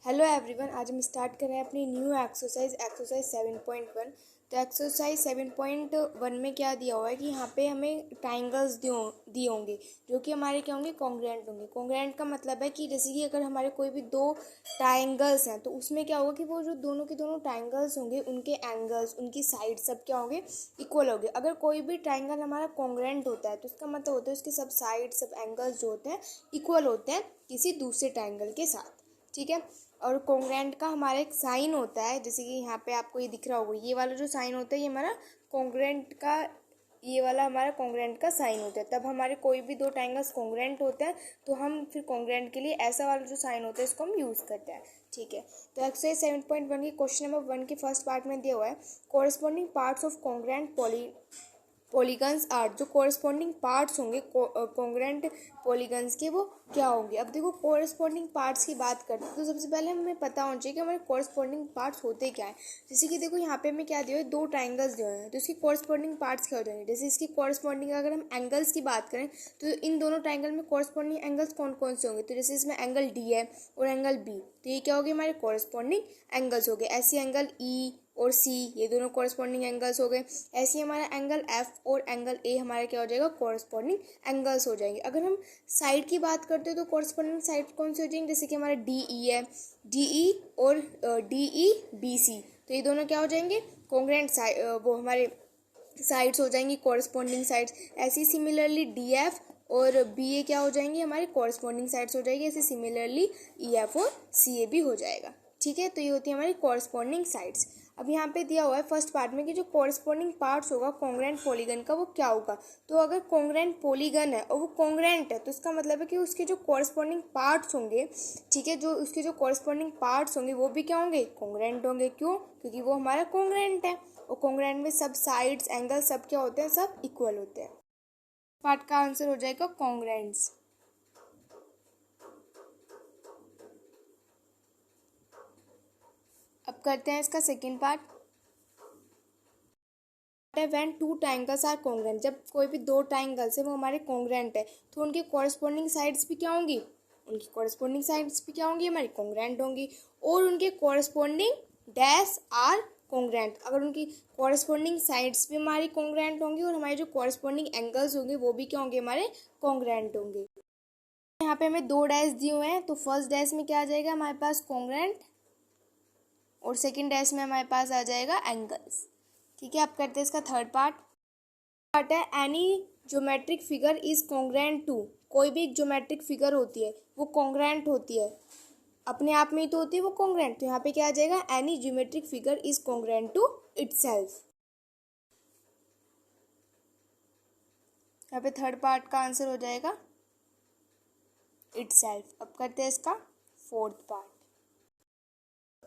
Hello everyone, आज हम start कर रहे हैं अपनी न्यू एक्सरसाइज 7.1। तो एक्सरसाइज 7.1 में क्या दिया हुआ है कि यहाँ पे हमें ट्राइंगल्स दिए होंगे जो कि हमारे क्या होंगे, कॉन्ग्रुएंट होंगे। कॉन्ग्रुएंट का मतलब है कि जैसे कि अगर हमारे कोई भी दो ट्राइंगल्स हैं तो उसमें क्या होगा कि वो जो दोनों के दोनों ट्राइंगल्स होंगे उनके एंगल्स, उनकी साइड सब क्या होंगे, इक्वल होंगे। अगर कोई भी ट्राइंगल हमारा कॉन्ग्रुएंट होता है तो उसका मतलब होता है उसके सब साइड सब एंगल्स जो होते हैं इक्वल होते हैं किसी दूसरे ट्राइंगल के साथ। ठीक है। और कॉन्ग्रुएंट का हमारा एक साइन होता है, जैसे कि यहाँ पे आपको ये दिख रहा होगा, ये वाला जो साइन होता है ये हमारा कॉन्ग्रुएंट का, ये वाला हमारा कॉन्ग्रुएंट का साइन होता है। तब हमारे कोई भी दो ट्राइंगल्स कॉन्ग्रुएंट होते हैं तो हम फिर कॉन्ग्रुएंट के लिए ऐसा वाला जो साइन होता है इसको हम यूज़ करते हैं। ठीक है। तो एक्सरसाइज 7.1 की क्वेश्चन नंबर 1 के फर्स्ट पार्ट में दिया हुआ है, corresponding parts of congruent polygons are, जो कोरस्पॉन्डिंग पार्ट्स होंगे कॉन्ग्रुएंट पॉलीगन्स के वो क्या होंगे। अब देखो कोरस्पॉन्डिंग पार्ट्स की बात करते हैं तो सबसे पहले हमें पता होना चाहिए कि हमारे कोरस्पॉन्डिंग पार्ट्स होते क्या है। जैसे कि देखो यहाँ पे हमें क्या दिया है, दो ट्राइंगल्स दिए हुए हैं तो इसकी कोरस्पॉन्डिंग पार्ट्स क्या हो जाएंगे। जैसे इसकी कोरस्पॉन्डिंग अगर हम एंगल्स की बात करें तो इन दोनों ट्राइंगल में कोरस्पॉन्डिंग एंगल्स कौन कौन से होंगे, तो जैसे इसमें एंगल डी है और एंगल बी, तो ये क्या होगी, हमारे कोरस्पॉन्डिंग एंगल्स हो गए। ऐसे एंगल ई और सी, ये दोनों कोरस्पॉन्डिंग एंगल्स हो गए। ऐसे ही हमारा एंगल एफ और एंगल ए हमारा क्या हो जाएगा, कोरस्पॉन्डिंग एंगल्स हो जाएंगे। अगर हम साइड की बात करते हैं तो कोरस्पॉन्डिंग साइड कौन सी हो जाएंगे, जैसे कि हमारा डी ई है, डी ई और डी ई बी सी, तो ये दोनों क्या हो जाएंगे, कॉन्ग्रुएंट साइड, वो हमारे साइड्स हो जाएंगी, कोरस्पॉन्डिंग साइड्स। ऐसी सिमिलरली डी एफ और बी ए क्या हो जाएंगे, हमारे कोरस्पॉन्डिंग साइड्स हो जाएगी। ऐसे सिमिलरली ई एफ और सी ए भी हो जाएगा। ठीक है। तो ये होती है हमारी कोरस्पॉन्डिंग साइड्स। अब यहाँ पे दिया हुआ है फर्स्ट पार्ट में कि जो कोरस्पॉन्डिंग पार्ट्स होगा कॉन्ग्रुएंट पॉलीगन का वो क्या होगा। तो अगर कॉन्ग्रुएंट पॉलीगन है और वो कॉन्ग्रुएंट है तो इसका मतलब है कि उसके जो कोरस्पॉन्डिंग पार्ट्स होंगे, ठीक है, जो उसके जो कोरस्पॉन्डिंग पार्ट्स होंगे वो भी क्या होंगे, कॉन्ग्रुएंट होंगे। क्यों, क्योंकि वो हमारा कॉन्ग्रुएंट है और कॉन्ग्रुएंट में सब साइड्स एंगल सब क्या होते हैं, सब इक्वल होते हैं। पार्ट का आंसर हो जाएगा कॉन्ग्रुएंट्स। अब करते हैं इसका second part. When two triangles are congruent, जब कोई भी दो ट्राइंगल्स है वो हमारे कॉन्ग्रुएंट है तो उनके कॉरस्पॉन्डिंग साइड्स भी क्या होंगी, उनकी कॉरस्पॉन्डिंग साइड्स भी क्या होंगी, हमारी कॉन्ग्रुएंट होंगी। और उनके कॉरस्पॉन्डिंग डैश आर कॉन्ग्रुएंट, अगर उनकी कॉरस्पॉन्डिंग साइड्स भी हमारी कॉन्ग्रुएंट होंगी और हमारे जो कॉरस्पॉन्डिंग एंगल्स होंगे वो भी क्या होंगे, हमारे कॉन्ग्रुएंट होंगे। यहाँ पे हमें दो डैश दिए हुए हैं तो फर्स्ट डैश में क्या आ जाएगा हमारे पास, कॉन्ग्रुएंट, और सेकंड डैश में हमारे पास आ जाएगा एंगल्स। ठीक है। अब करते हैं इसका थर्ड पार्ट है any geometric figure is congruent to, कोई भी एक ज्योमेट्रिक फिगर होती है वो कॉन्ग्रुएंट होती है, अपने आप में ही तो होती है वो कॉन्ग्रुएंट। तो यहाँ पे क्या आ जाएगा, any geometric figure is congruent to itself. यहाँ पे थर्ड पार्ट का आंसर हो जाएगा इटसेल्फ। अब करते हैं इसका फोर्थ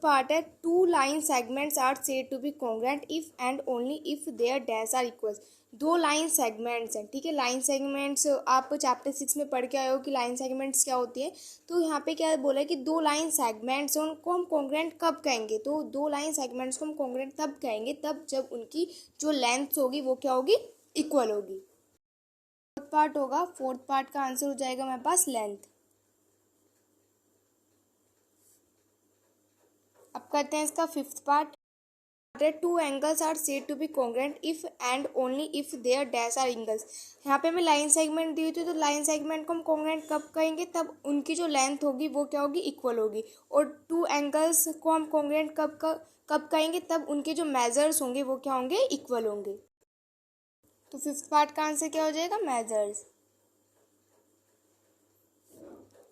पार्ट है two line segments are said to be congruent if and only if their dash are equal. दो लाइन सेगमेंट्स हैं, ठीक है। लाइन सेगमेंट्स आप चैप्टर 6 में पढ़ के आए हो कि लाइन सेगमेंट्स क्या होती है। तो यहाँ पे क्या बोला है कि दो लाइन सेगमेंट्स उनको हम कॉन्ग्रुएंट कब कहेंगे, तो दो लाइन सेगमेंट्स को हम कॉन्ग्रुएंट तब कहेंगे तब जब उनकी जो लेंथ होगी वो क्या होगी, इक्वल होगी। फोर्थ पार्ट होगा, फोर्थ पार्ट का आंसर हो जाएगा हमारे पास लेंथ। अब करते हैं इसका fifth part. Two angles are said to be congruent if and only if their dash are angles. यहाँ पे हमें लाइन सेगमेंट दी हुई थी तो लाइन सेगमेंट को हम कॉन्ग्रुएंट कब कहेंगे, तब उनकी जो लेंथ होगी वो क्या होगी, इक्वल होगी। और टू एंगल्स को हम कॉन्ग्रुएंट कब कहेंगे, तब उनके जो मेजर्स होंगे वो क्या होंगे, इक्वल होंगे। तो फिफ्थ पार्ट का आंसर क्या हो जाएगा, मेजर्स।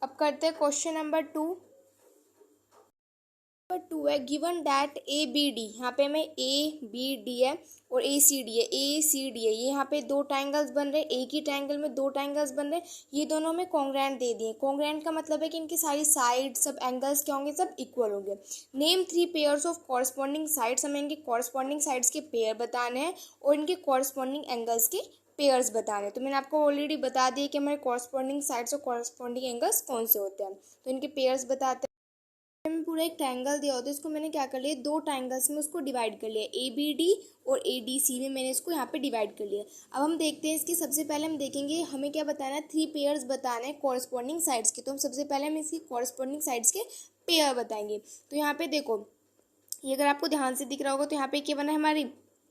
अब करते हैं क्वेश्चन नंबर 2 है, given that A B D, यहाँ पे हमें ए बी डी है और ए सी डी है, ए सी डी है, ये यहाँ पे दो ट्राइंगल्स बन रहे हैं, एक ही ट्राइंगल में दो ट्राइंगल्स बन रहे हैं, ये दोनों में कॉन्ग्रुएंट दे दिए। कॉन्ग्रुएंट का मतलब है कि इनकी सारी साइड सब एंगल्स क्या होंगे, सब इक्वल होंगे। Name 3 pairs of corresponding sides, हमें इनके कॉरस्पॉन्डिंग साइड्स के पेयर बताने हैं और इनके कॉरस्पॉन्डिंग एंगल्स के पेयर्स बताने। तो मैंने आपको ऑलरेडी बता दिया कि हमारे कॉरस्पॉन्डिंग साइड्स और कॉरस्पॉन्डिंग एंगल्स कौन से होते हैं। तो इनके पेयर्स बताते हैं। में पूरा एक ट्रायंगल दिया होता है, इसको मैंने क्या कर लिया, दो ट्रायंगल्स में उसको डिवाइड कर लिया, ए बी डी और ए डी सी में मैंने इसको यहाँ पे डिवाइड कर लिया। अब हम देखते हैं इसकी, सबसे पहले हम देखेंगे हमें क्या बताना है, 3 पेयर्स बताना है कॉरस्पॉन्डिंग साइड्स के। तो हम सबसे पहले हम इसकी कॉरस्पॉन्डिंग साइड्स के पेयर बताएंगे। तो यहाँ पे देखो, ये अगर आपको ध्यान से दिख रहा होगा तो यहाँ पे क्या बना है, हमारी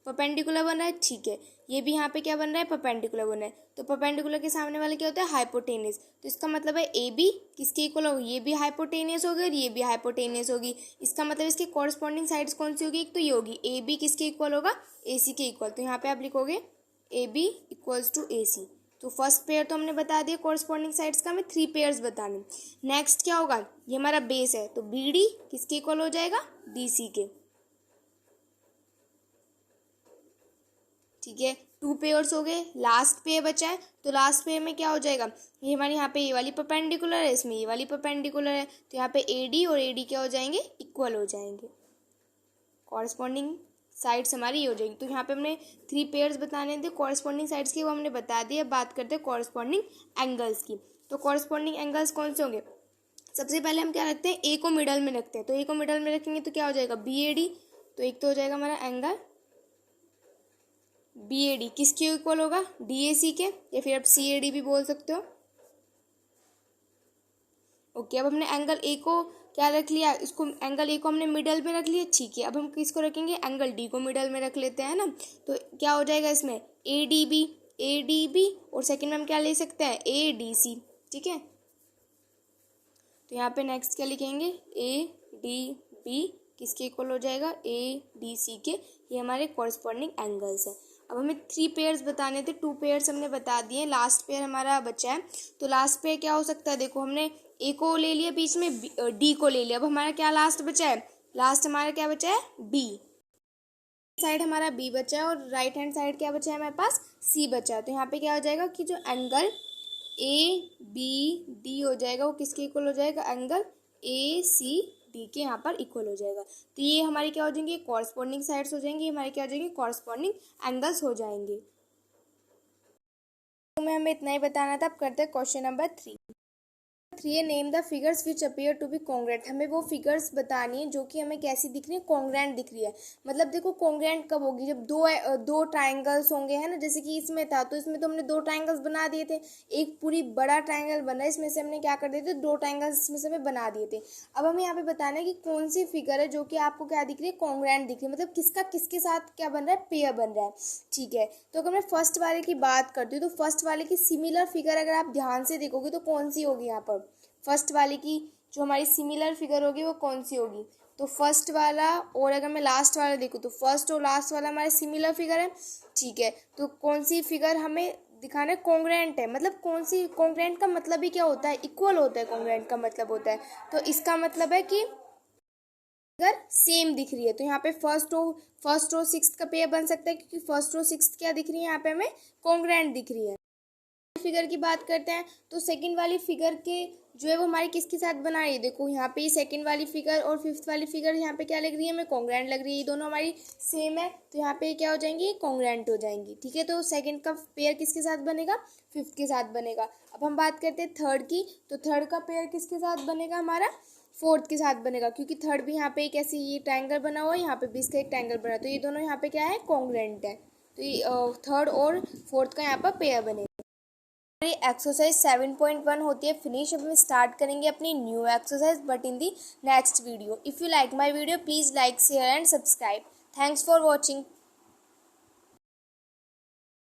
परपेंडिकुलर बन रहा है, ठीक है। ये भी यहाँ पे क्या बन रहा है, परपेंडिकुलर बन रहा है। तो परपेंडिकुलर के सामने वाला क्या होता है, हाइपोटेनियस। तो इसका मतलब है ए बी किसके इक्वल होगी, ये भी हाइपोटेनियस होगी और ये भी हाइपोटेनियस होगी। इसका मतलब इसकी कॉरस्पॉन्डिंग साइड्स कौन सी होगी, एक तो ये होगी, ए बी किसके इक्वल होगा, ए सी के इक्वल। तो यहाँ पे आप लिखोगे ए बी इक्वल्स टू ए सी। तो फर्स्ट पेयर तो हमने बता दिया, कॉरस्पॉन्डिंग साइड्स का हमें 3 पेयर्स बताने। नेक्स्ट क्या होगा, ये हमारा बेस है, तो बी डी किसके इक्वल हो जाएगा, डी सी के, ठीक है। 2 पेयर्स हो गए, लास्ट पेयर बचा है। तो लास्ट पेयर में क्या हो जाएगा, ये हमारे यहाँ पे ये वाली परपेंडिकुलर है, इसमें ये वाली परपेंडिकुलर है, तो यहाँ पे ए डी और ए डी क्या हो जाएंगे, इक्वल हो जाएंगे, कॉरस्पॉन्डिंग साइड्स हमारी ये हो जाएंगी। तो यहाँ पे हमने 3 पेयर्स बताने थे कॉरस्पॉन्डिंग साइड्स के, वो हमने बता दिया। बात करते हैं कॉरस्पॉन्डिंग एंगल्स की। तो कॉरस्पॉन्डिंग एंगल्स कौन से होंगे, सबसे पहले हम क्या रखते हैं, ए को मिडल में रखते हैं। तो ए को मिडल में रखेंगे तो क्या हो जाएगा, बी ए डी। तो एक तो हो जाएगा हमारा एंगल बी ए डी किसके इक्वल होगा, डी ए सी के, या फिर आप सी ए डी भी बोल सकते हो। ओके, अब हमने एंगल ए को क्या रख लिया, इसको एंगल ए को हमने मिडल में रख लिया, ठीक है। अब हम किसको रखेंगे, एंगल डी को मिडल में रख लेते हैं ना। तो क्या हो जाएगा इसमें, ए डी बी, और सेकंड में हम क्या ले सकते हैं, ए डी सी, ठीक है। तो यहाँ पे नेक्स्ट क्या लिखेंगे, ए डी बी किसके इक्वल हो जाएगा, ए डी सी के। ये हमारे कॉरस्पॉन्डिंग एंगल्स हैं। अब हमें 3 पेयर्स बताने थे, 2 पेयर्स हमने बता दिए, लास्ट पेयर हमारा बचा है। तो लास्ट पेयर क्या हो सकता है, देखो हमने ए को ले लिया, बीच में डी को ले लिया। अब हमारा क्या लास्ट बचा है, लास्ट हमारा क्या बचा है, बी साइड हमारा बी बचा है, और राइट हैंड साइड क्या बचा है हमारे पास, सी बचा है। तो यहाँ पे क्या हो जाएगा कि जो एंगल ए बी डी हो जाएगा वो किसके इक्वल हो जाएगा, एंगल ए सी डी के यहाँ पर इक्वल हो जाएगा। तो ये हमारी क्या हो जाएंगे, कॉरस्पॉन्डिंग साइड्स हो जाएंगी, हमारी क्या हो जाएंगी, कॉरस्पॉन्डिंग एंगल्स हो जाएंगे। तो मैं हमें इतना ही बताना था। अब करते हैं question number 3। Name the figures which appear to be congruent. हमें वो फिगर्स बतानी है जो कि हमें कैसी दिख रही है, कॉन्ग्रेंट दिख रही है। मतलब देखो कॉन्ग्रेंट कब होगी, जब दो ट्राइंगल्स होंगे, है ना। जैसे कि इसमें था, तो इसमें तो हमने 2 ट्राइंगल्स बना दिए थे, एक पूरी बड़ा ट्राइंगल बना है, इसमें से हमने क्या कर दिए थे, 2 ट्राइंगल्स इसमें से हमें बना दिए थे। अब हमें यहाँ पे बताना है कि कौन सी फिगर है जो कि आपको क्या दिख रही है, कॉन्ग्रेंट दिख रही है, मतलब किसका किसके साथ क्या बन रहा है, पेयर बन रहा है, ठीक है। तो अगर मैं फर्स्ट वाले की बात करती हूँ, तो फर्स्ट वाले की सिमिलर फिगर अगर आप ध्यान से देखोगे तो कौन सी होगी, यहाँ पर फर्स्ट वाले की जो हमारी सिमिलर फिगर होगी वो कौन सी होगी, तो फर्स्ट वाला। और अगर मैं लास्ट वाला देखूँ तो फर्स्ट और लास्ट वाला हमारे सिमिलर फिगर है, ठीक है। तो कौन सी फिगर हमें दिखाना है, कॉन्ग्रेंट है। मतलब कौन सी, कॉन्ग्रेंट का मतलब ही क्या होता है, इक्वल होता है, कॉन्ग्रेंट का मतलब होता है। तो इसका मतलब है कि फिगर सेम दिख रही है। तो यहाँ पे फर्स्ट और सिक्स्थ का पेयर बन सकता है, क्योंकि फर्स्ट और सिक्स्थ क्या दिख रही है, यहाँ पे हमें कॉन्ग्रेंट दिख रही है। फिगर की बात करते हैं तो सेकंड वाली फिगर के जो है वो हमारी किसके साथ बना रही है, देखो यहाँ पे सेकंड वाली फिगर और फिफ्थ वाली फिगर यहाँ पे क्या लग रही है, हमें कॉन्ग्रेंट लग रही है। ये दोनों हमारी सेम है, तो यहाँ पे क्या हो जाएंगी, कॉन्ग्रेंट हो जाएंगी, ठीक है। तो सेकंड का पेयर किसके साथ बनेगा, फिफ्थ के साथ बनेगा। अब हम बात करते हैं थर्ड की, तो थर्ड का पेयर किसके साथ बनेगा, हमारा फोर्थ के साथ बनेगा, क्योंकि थर्ड भी यहाँ पे एक ऐसी ये ट्रायंगल बना हुआ है, यहाँ पे भी इसका एक ट्रायंगल बना, तो ये दोनों यहाँ पे क्या है, कॉन्ग्रेंट है। तो ये थर्ड और फोर्थ का यहाँ पर पेयर बनेगा। हमारी एक्सरसाइज 7.1 होती है फिनिश। अब हम स्टार्ट करेंगे अपनी new exercise, but in the next video. If you like my video please like share and subscribe. Thanks for watching.